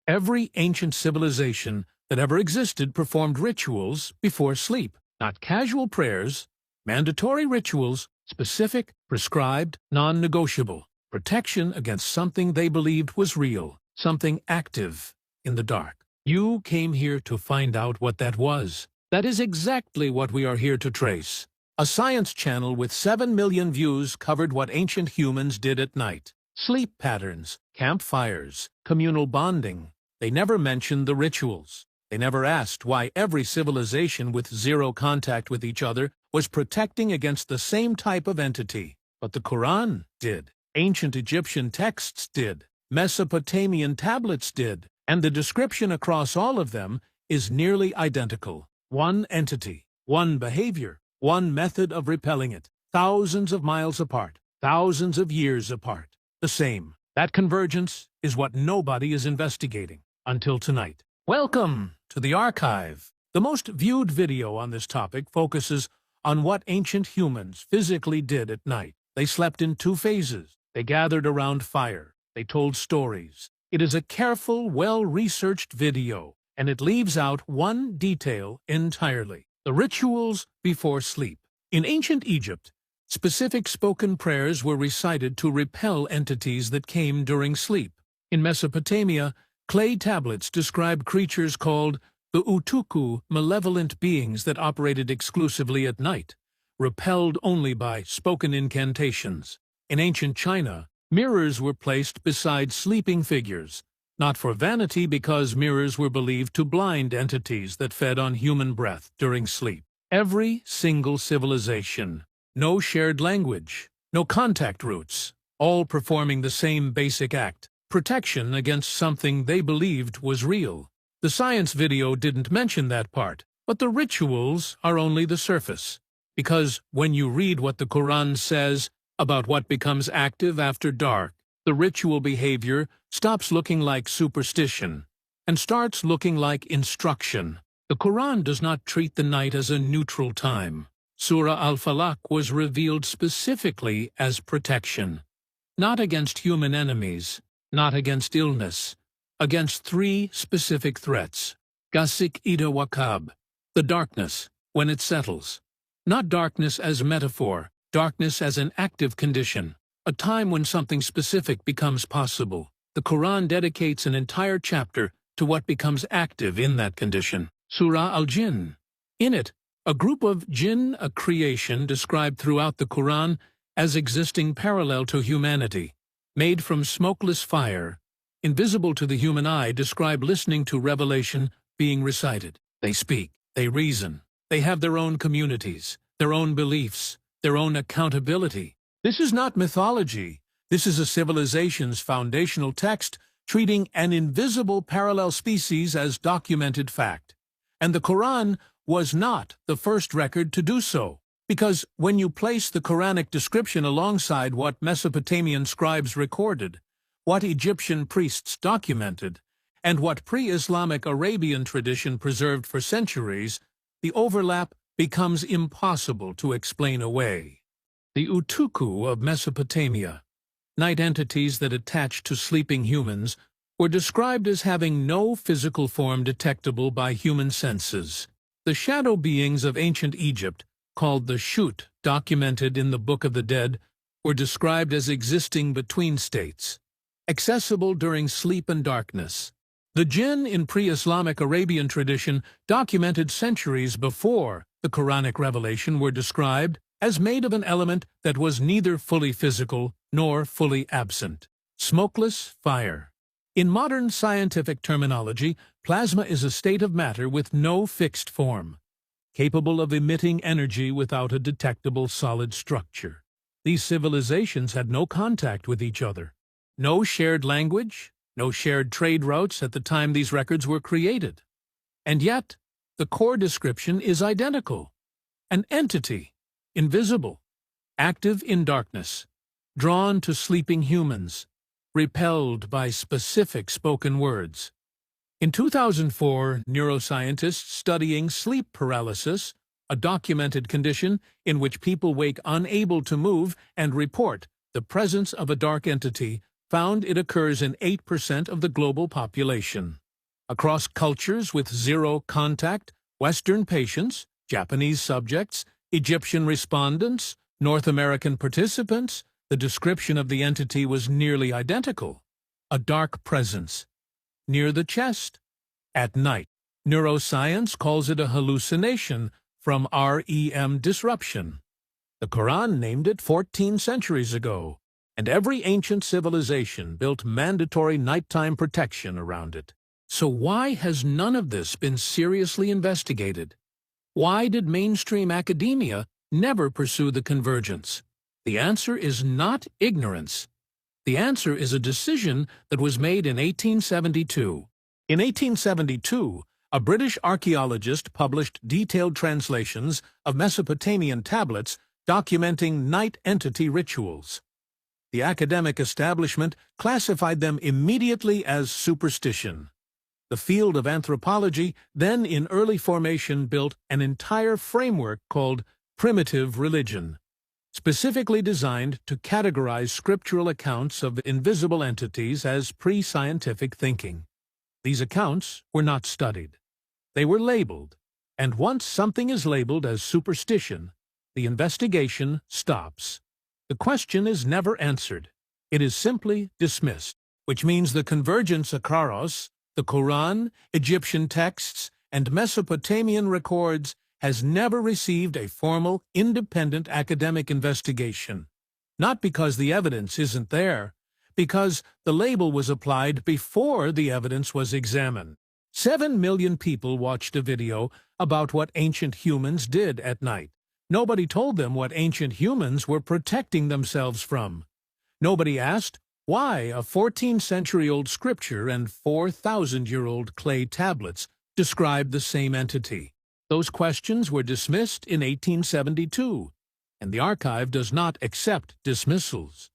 Every ancient civilization that ever existed performed rituals before sleep, not casual prayers, mandatory rituals, specific, prescribed, non-negotiable, protection against something they believed was real, something active in the dark. You came here to find out what that was. That is exactly what we are here to trace. A science channel with 7 million views covered what ancient humans did at night. Sleep patterns, campfires, communal bonding. They never mentioned the rituals. They never asked why every civilization with zero contact with each other was protecting against the same type of entity. But the Quran did. Ancient Egyptian texts did. Mesopotamian tablets did. And the description across all of them is nearly identical. One entity, one behavior, one method of repelling it. Thousands of miles apart, thousands of years apart. The same. That convergence is what nobody is investigating until tonight. Welcome to the archive. The most viewed video on this topic focuses on what ancient humans physically did at night. They slept in 2 phases. They gathered around fire. They told stories. It is a careful, well-researched video, and it leaves out one detail entirely: the rituals before sleep. In ancient Egypt, specific spoken prayers were recited to repel entities that came during sleep. In Mesopotamia, clay tablets describe creatures called the Utukku, malevolent beings that operated exclusively at night, repelled only by spoken incantations. In ancient China, mirrors were placed beside sleeping figures, not for vanity, because mirrors were believed to blind entities that fed on human breath during sleep. Every single civilization, no shared language, no contact routes, all performing the same basic act: protection against something they believed was real. The science video didn't mention that part, but the rituals are only the surface. Because when you read what the Quran says about what becomes active after dark, the ritual behavior stops looking like superstition and starts looking like instruction. The Quran does not treat the night as a neutral time. Surah Al-Falaq was revealed specifically as protection, not against human enemies, not against illness, against 3 specific threats. Gasik ida wakab, the darkness, when it settles. Not darkness as metaphor, darkness as an active condition, a time when something specific becomes possible. The Quran dedicates an entire chapter to what becomes active in that condition. Surah Al-Jinn. In it, a group of jinn, a creation described throughout the Quran as existing parallel to humanity, made from smokeless fire, invisible to the human eye, describe listening to revelation being recited. They speak, they reason, they have their own communities, their own beliefs, their own accountability. This is not mythology. This is a civilization's foundational text treating an invisible parallel species as documented fact. And the Quran was not the first record to do so, because when you place the Quranic description alongside what Mesopotamian scribes recorded, what Egyptian priests documented, and what pre-Islamic Arabian tradition preserved for centuries, the overlap becomes impossible to explain away. The Utukku of Mesopotamia, night entities that attach to sleeping humans, were described as having no physical form detectable by human senses. The shadow beings of ancient Egypt, called the Shut, documented in the Book of the Dead, were described as existing between states, accessible during sleep and darkness. The Jinn in pre-Islamic Arabian tradition, documented centuries before the Quranic revelation, were described as made of an element that was neither fully physical nor fully absent: smokeless fire. In modern scientific terminology, plasma is a state of matter with no fixed form, capable of emitting energy without a detectable solid structure. These civilizations had no contact with each other, no shared language, no shared trade routes at the time these records were created. And yet, the core description is identical: an entity, invisible, active in darkness, drawn to sleeping humans, repelled by specific spoken words. In 2004, neuroscientists studying sleep paralysis, a documented condition in which people wake unable to move and report the presence of a dark entity, found it occurs in 8% of the global population. Across cultures with zero contact, Western patients, Japanese subjects, Egyptian respondents, North American participants, the description of the entity was nearly identical. A dark presence. Near the chest. At night. Neuroscience calls it a hallucination from REM disruption. The Quran named it 14 centuries ago, and every ancient civilization built mandatory nighttime protection around it. So why has none of this been seriously investigated? Why did mainstream academia never pursue the convergence? The answer is not ignorance. The answer is a decision that was made in 1872. In 1872, a British archaeologist published detailed translations of Mesopotamian tablets documenting night entity rituals. The academic establishment classified them immediately as superstition. The field of anthropology, then in early formation, built an entire framework called primitive religion, specifically designed to categorize scriptural accounts of invisible entities as pre-scientific thinking. These accounts were not studied. They were labeled, and once something is labeled as superstition, the investigation stops. The question is never answered. It is simply dismissed, which means the convergence across the Quran, Egyptian texts, and Mesopotamian records has never received a formal, independent academic investigation. Not because the evidence isn't there, because the label was applied before the evidence was examined. 7 million people watched a video about what ancient humans did at night. Nobody told them what ancient humans were protecting themselves from. Nobody asked why a 14-century-old scripture and 4,000-year-old clay tablets described the same entity. Those questions were dismissed in 1872, and the archive does not accept dismissals.